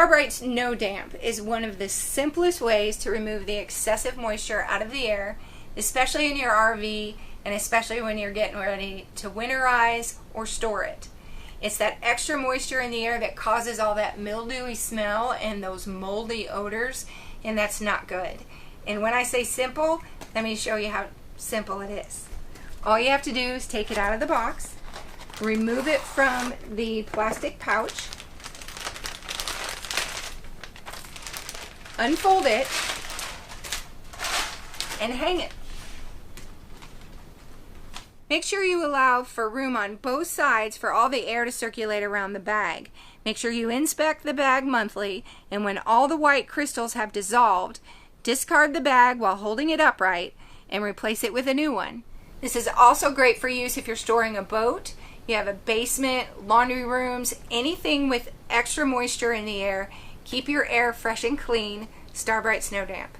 Brite's No Damp is one of the simplest ways to remove the excessive moisture out of the air, especially in your RV and especially when you're getting ready to winterize or store it. It's that extra moisture in the air that causes all that mildewy smell and those moldy odors, and that's not good. And when I say simple, let me show you how simple it is. All you have to do is take it out of the box, remove it from the plastic pouch, unfold it, and hang it. Make sure you allow for room on both sides for all the air to circulate around the bag. Make sure you inspect the bag monthly, and when all the white crystals have dissolved, discard the bag while holding it upright and replace it with a new one. This is also great for use if you're storing a boat, you have a basement, laundry rooms, anything with extra moisture in the air. Keep your air fresh and clean. Brite's No Damp.